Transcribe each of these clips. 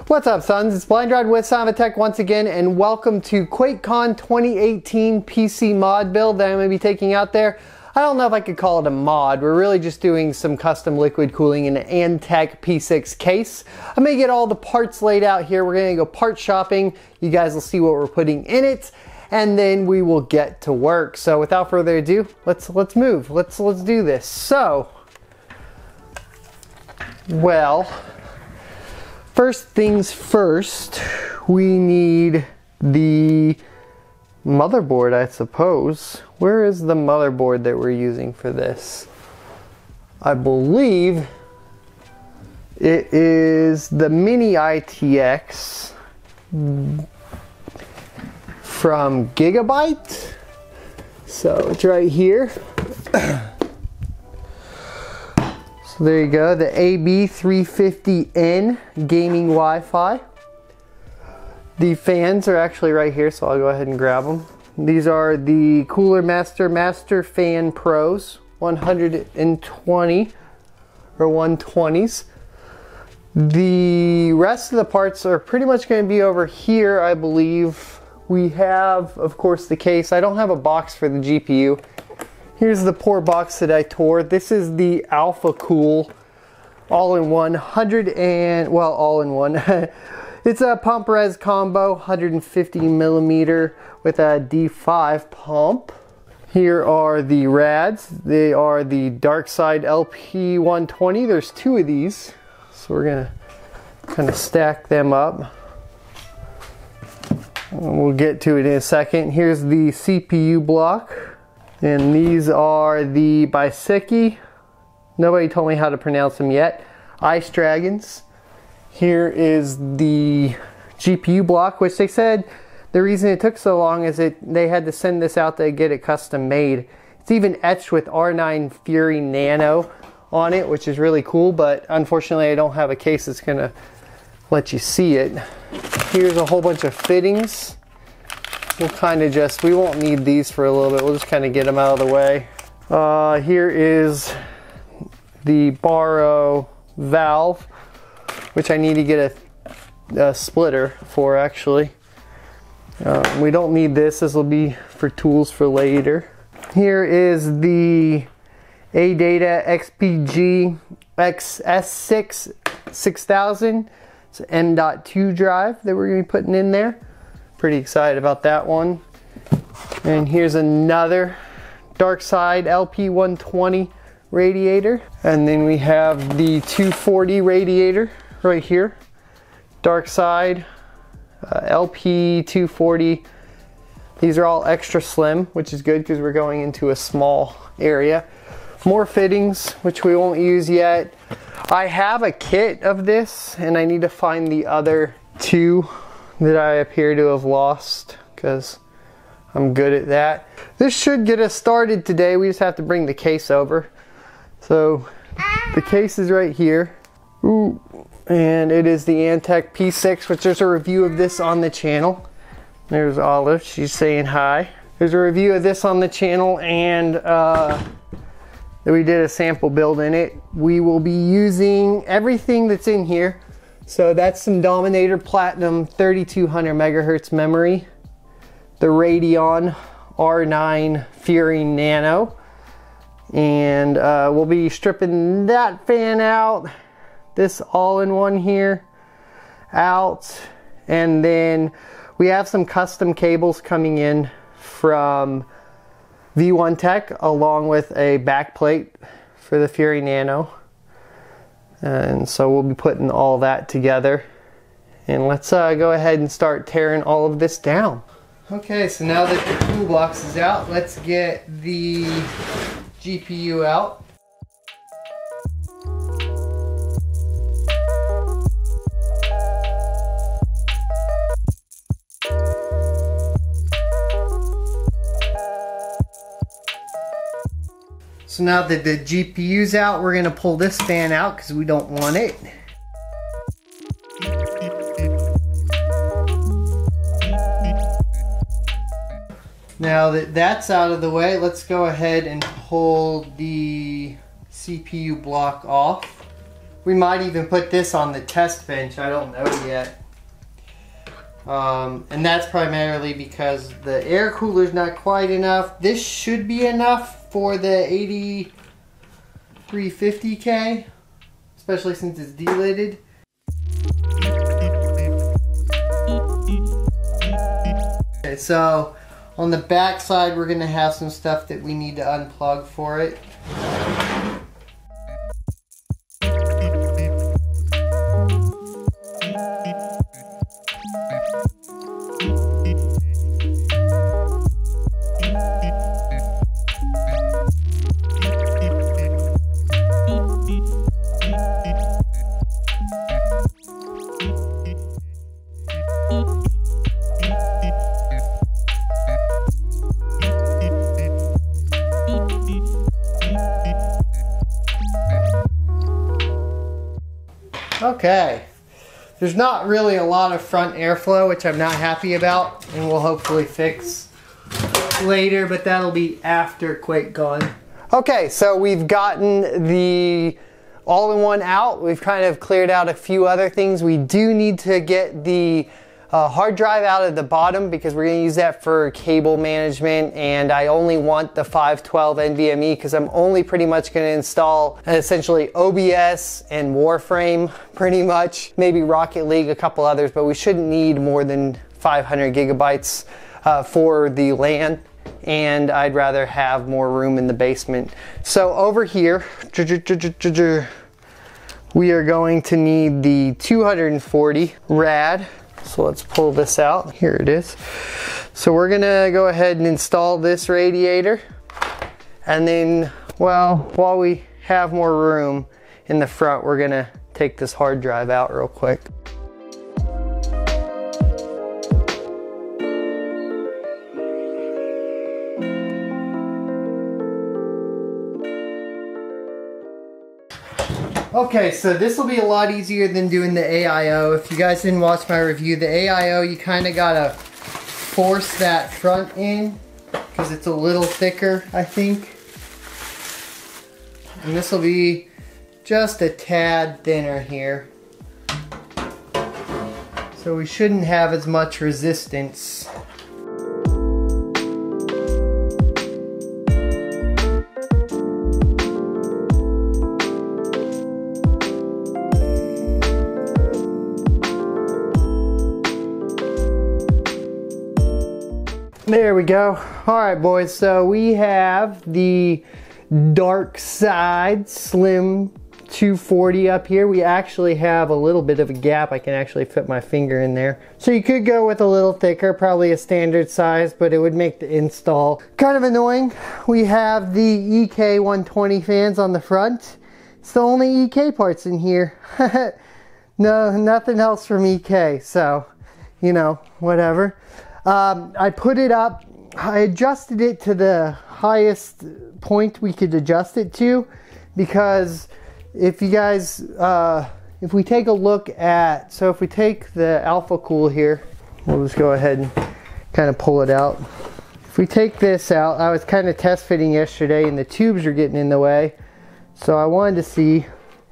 What's up, sons? It's Blind Rod with Son of a Tech once again, and welcome to QuakeCon 2018 PC mod build that I'm going to be taking out there. I don't know if I could call it a mod. We're really just doing some custom liquid cooling in an Antec P6 case. I'm going to get all the parts laid out here. We're going to go part shopping. You guys will see what we're putting in it, and then we will get to work. So without further ado, let's move. Let's do this. So, well, first things first, we need the motherboard, I suppose. Where is the motherboard that we're using for this? I believe it is the micro-atx from Gigabyte. So it's right here. So there you go, the AB350N gaming Wi-Fi. The fans are actually right here, so I'll go ahead and grab them. These are the Cooler Master Fan Pros, 120 or 120s. The rest of the parts are pretty much going to be over here, I believe. We have, of course, the case. I don't have a box for the GPU. Here's the poor box that I tore. This is the Alpha Cool all-in-one, all-in-one. It's a pump res combo, 150 millimeter with a D5 pump. Here are the rads. They are the Dark Side LP120. There's two of these, so we're gonna kind of stack them up. And we'll get to it in a second. Here's the CPU block. And these are the Biseki. Nobody told me how to pronounce them yet. Ice Dragons. Here is the GPU block, which they said the reason it took so long is they had to send this out to get it custom made. It's even etched with R9 Fury Nano on it, which is really cool, but unfortunately I don't have a case that's gonna let you see it. Here's a whole bunch of fittings. We'll kind of we won't need these for a little bit. We'll just kind of get them out of the way. Here is the Baro valve, which I need to get a splitter for, actually. We don't need this. This will be for tools for later. Here is the ADATA XPG XS6 6000. It's an M.2 drive that we're going to be putting in there. Pretty excited about that one. And here's another Dark Side LP120 radiator. And then we have the 240 radiator right here. Dark Side LP240. These are all extra slim, which is good because we're going into a small area. More fittings, which we won't use yet. I have a kit of this, and I need to find the other two that I appear to have lost, because I'm good at that. This should get us started today. We just have to bring the case over. So the case is right here. Ooh. And it is the Antec P6, which there's a review of this on the channel. There's Olive, she's saying hi. There's a review of this on the channel, and we did a sample build in it. We will be using everything that's in here. So that's some Dominator Platinum 3200 megahertz memory, the Radeon R9 Fury Nano, and we'll be stripping that fan out, this all-in-one here out, and then we have some custom cables coming in from V1 Tech along with a back plate for the Fury Nano. And so we'll be putting all that together, and let's go ahead and start tearing all of this down. Okay, so now that the tool box is out, let's get the GPU out. So now that the GPU's out, we're gonna pull this fan out because we don't want it. Now that that's out of the way, let's go ahead and pull the CPU block off. We might even put this on the test bench, I don't know yet. And that's primarily because the air cooler's not quite enough. This should be enough for the 8350K, especially since it's delidded. Okay, so on the back side, we're gonna have some stuff that we need to unplug for it. Okay, there's not really a lot of front airflow, which I'm not happy about, and we'll hopefully fix later, but that'll be after Quake gone. Okay, so we've gotten the all-in-one out. We've kind of cleared out a few other things. We do need to get the hard drive out of the bottom because we're going to use that for cable management, and I only want the 512 NVMe because I'm only pretty much going to install essentially OBS and Warframe pretty much, maybe Rocket League, a couple others, but we shouldn't need more than 500 gigabytes for the LAN, and I'd rather have more room in the basement. So over here, we are going to need the 240 rad. So let's pull this out. Here it is. So we're gonna go ahead and install this radiator. And then, well, while we have more room in the front, we're gonna take this hard drive out real quick. Okay, so this will be a lot easier than doing the AIO. If you guys didn't watch my review, the AIO, you kind of gotta force that front in because it's a little thicker, I think. And this will be just a tad thinner here. So we shouldn't have as much resistance. There we go. Alright boys, so we have the dark side slim 240 up here. We actually have a little bit of a gap. I can actually fit my finger in there. So you could go with a little thicker, probably a standard size, but it would make the install kind of annoying. We have the EK 120 fans on the front. It's the only EK parts in here. No, nothing else from EK, so, you know, whatever. I put it up, I adjusted it to the highest point we could adjust it to, because if you guys, if we take a look at, so if we take the Alpha Cool here, we'll just go ahead and kind of pull it out. If we take this out, I was kind of test fitting yesterday and the tubes are getting in the way, so I wanted to see,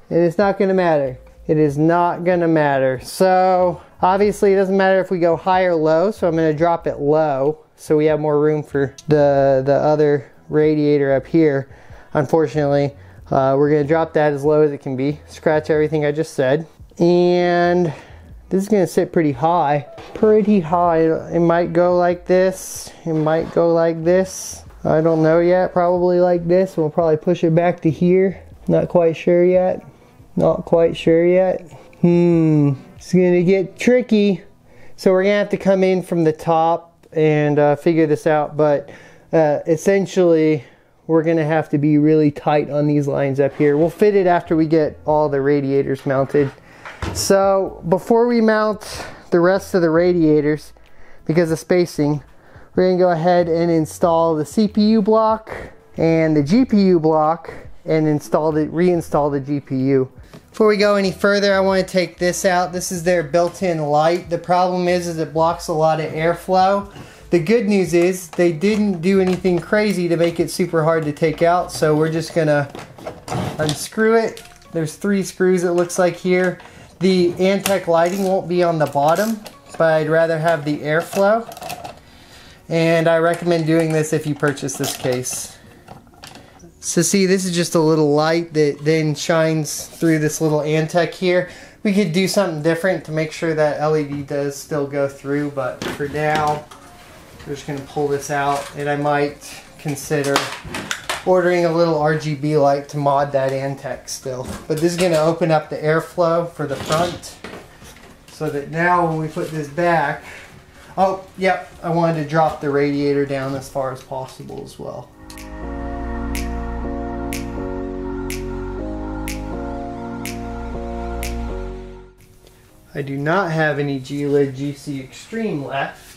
and it's not going to matter. It is not going to matter. So obviously it doesn't matter if we go high or low, so I'm going to drop it low so we have more room for the other radiator up here. Unfortunately, we're going to drop that as low as it can be. Scratch everything I just said. And this is going to sit pretty high. Pretty high. It might go like this. It might go like this. I don't know yet. Probably like this. We'll probably push it back to here. Not quite sure yet. Not quite sure yet. It's gonna get tricky. So we're gonna have to come in from the top and figure this out. But essentially, we're gonna have to be really tight on these lines up here. We'll fit it after we get all the radiators mounted. So before we mount the rest of the radiators, because of spacing, we're gonna go ahead and install the CPU block and the GPU block and reinstall the GPU. Before we go any further, I want to take this out. This is their built-in light. The problem is it blocks a lot of airflow. The good news is they didn't do anything crazy to make it super hard to take out, so we're just gonna unscrew it. There's 3 screws it looks like here. The Antec lighting won't be on the bottom, but I'd rather have the airflow. And I recommend doing this if you purchase this case. So see, this is just a little light that then shines through this little Antec here. We could do something different to make sure that LED does still go through, but for now, we're just gonna pull this out, and I might consider ordering a little RGB light to mod that Antec still. But this is gonna open up the airflow for the front, so that now when we put this back, oh, yep, I wanted to drop the radiator down as far as possible as well. I do not have any G-Lid GC Extreme left.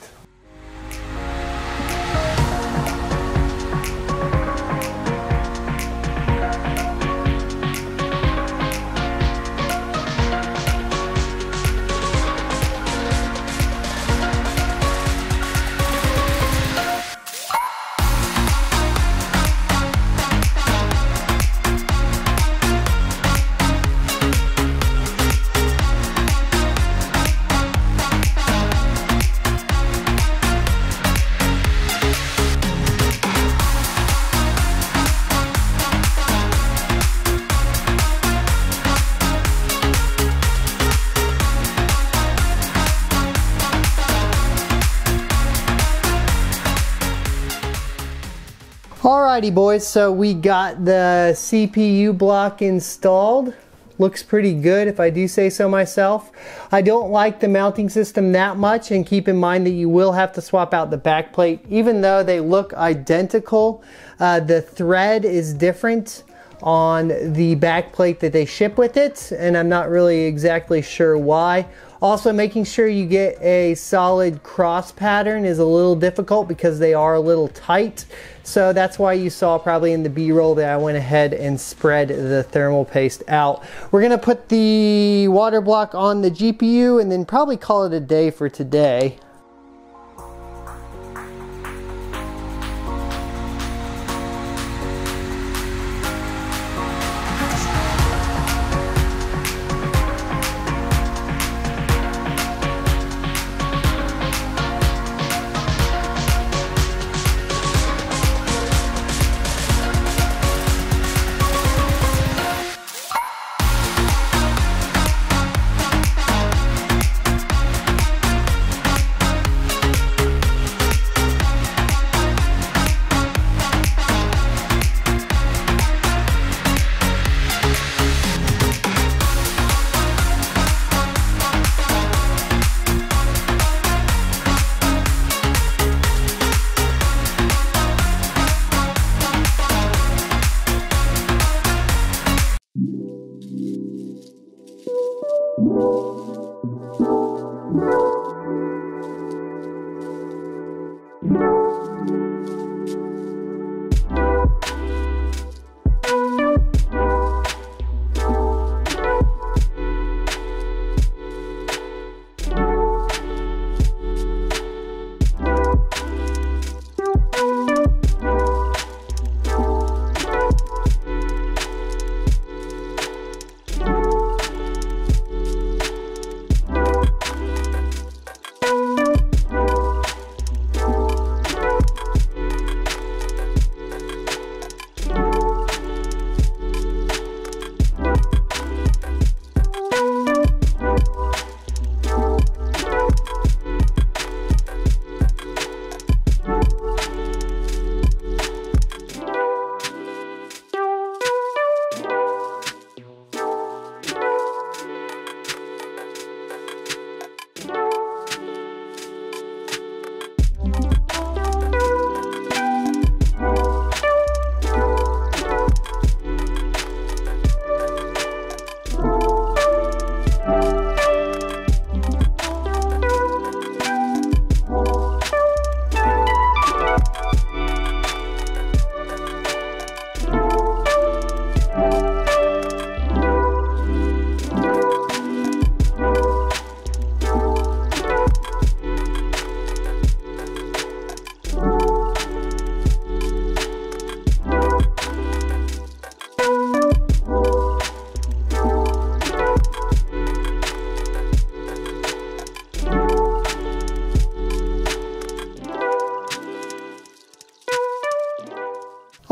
Alrighty boys, so we got the CPU block installed. Looks pretty good if I do say so myself. I don't like the mounting system that much, and keep in mind that you will have to swap out the back plate. Even though they look identical, the thread is different on the back plate that they ship with it, and I'm not really exactly sure why. Also, making sure you get a solid cross pattern is a little difficult because they are a little tight. So that's why you saw probably in the B-roll that I went ahead and spread the thermal paste out. We're gonna put the water block on the GPU and then probably call it a day for today.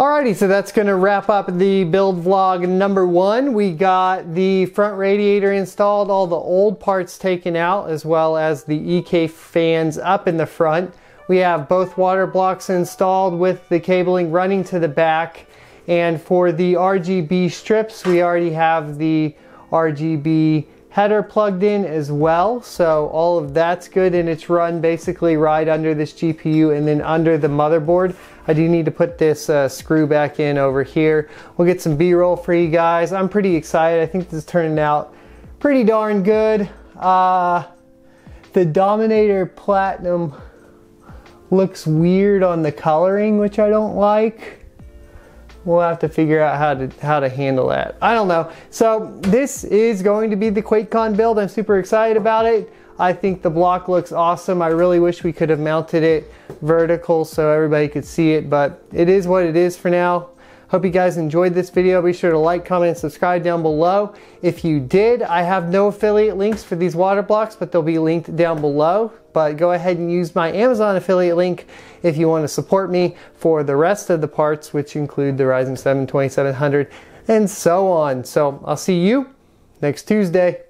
Alrighty, so that's going to wrap up the build vlog number 1. We got the front radiator installed, all the old parts taken out, as well as the EK fans up in the front. We have both water blocks installed with the cabling running to the back. And for the RGB strips, we already have the RGB header plugged in as well. So all of that's good, and it's run basically right under this GPU and then under the motherboard. I do need to put this screw back in over here. We'll get some B-roll for you guys. I'm pretty excited. I think this is turning out pretty darn good. The Dominator Platinum looks weird on the coloring, which I don't like. We'll have to figure out how to handle that. I don't know. So this is going to be the QuakeCon build. I'm super excited about it. I think the block looks awesome. I really wish we could have mounted it vertical so everybody could see it, but it is what it is for now. Hope you guys enjoyed this video. Be sure to like, comment, and subscribe down below. If you did, I have no affiliate links for these water blocks, but they'll be linked down below. But go ahead and use my Amazon affiliate link if you want to support me for the rest of the parts, which include the Ryzen 7 2700 and so on. So I'll see you next Tuesday.